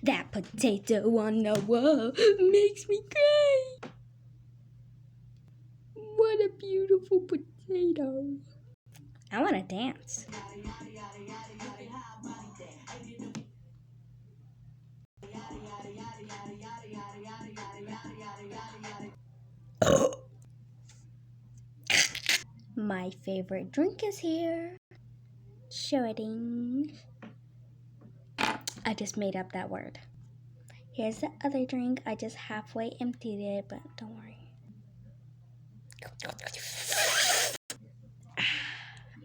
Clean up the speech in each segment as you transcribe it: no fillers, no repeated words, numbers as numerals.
That potato on the wall makes me cry. What a beautiful potato. I want to dance. My favorite drink is here. Shorting. I just made up that word. Here's the other drink. I just halfway emptied it, but don't worry.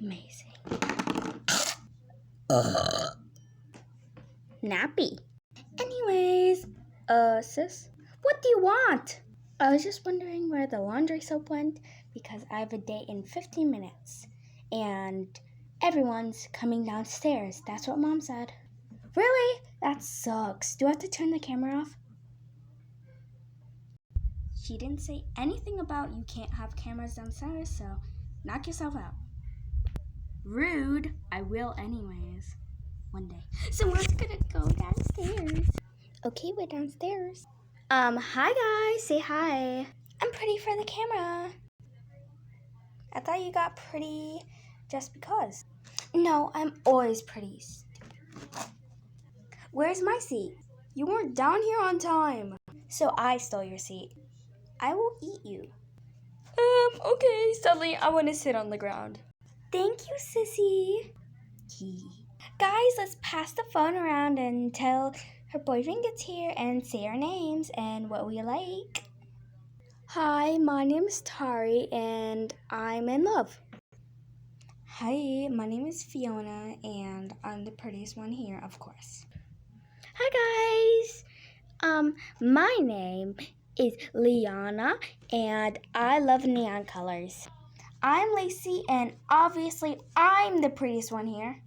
Amazing. Nappy. Anyways, sis, what do you want? I was just wondering where the laundry soap went because I have a date in 15 minutes and everyone's coming downstairs. That's what Mom said. Really? That sucks. Do I have to turn the camera off? She didn't say anything about you can't have cameras downstairs, so knock yourself out. Rude. I will anyways. One day. So we're gonna go downstairs. Okay, we're downstairs. Hi guys. Say hi. I'm pretty for the camera. I thought you got pretty just because. No, I'm always pretty. Where's my seat? You weren't down here on time. So I stole your seat. I will eat you. Okay. Suddenly I want to sit on the ground. Thank you, sissy. Guys, let's pass the phone around until her boyfriend gets here and say our names and what we like. Hi, my name is Tari and I'm in love. Hi, my name is Fiona and I'm the prettiest one here, of course. Hi guys. My name is Liana and I love neon colors. I'm Lacey and obviously I'm the prettiest one here.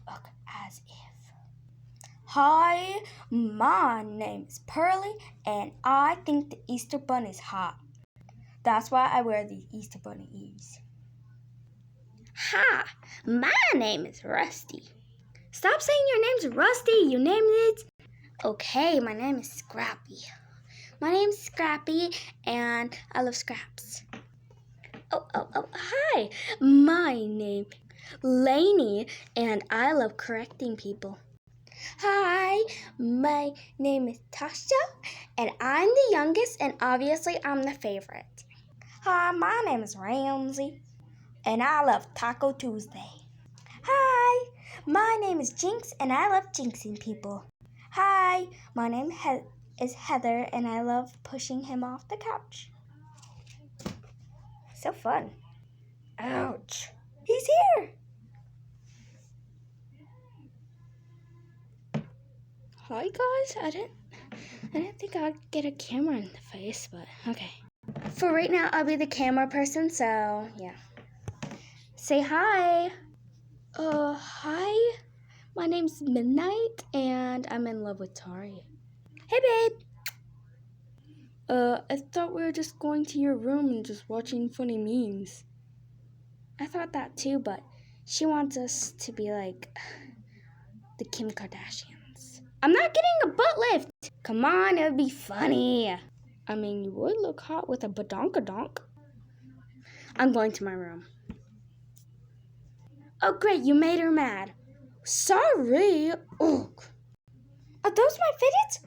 Look, as if. Hi, my name is Pearly and I think the Easter Bunny is hot. That's why I wear these Easter Bunny ears. Hi, my name is Rusty. Stop saying your name's Rusty. You named it. Okay, my name is Scrappy. My name's Scrappy and I love scraps. Oh, hi. My name is Lainey and I love correcting people. Hi, my name is Tasha and I'm the youngest and obviously I'm the favorite. Hi, my name is Ramsey and I love Taco Tuesday. Hi, my name is Jinx and I love jinxing people. Hi, my name is Heather and I love pushing him off the couch. So fun. Ouch. He's here. Hi guys, I didn't think I'd get a camera in the face, but okay. For right now, I'll be the camera person, so yeah. Say hi. Hi. My name's Midnight, and I'm in love with Tari. Hey, babe. I thought we were just going to your room and just watching funny memes. I thought that too, but she wants us to be like the Kim Kardashians. I'm not getting a butt lift. Come on, it would be funny. I mean, you would look hot with a badonkadonk. I'm going to my room. Oh, great, you made her mad. Sorry. Ugh. Are those my fidgets?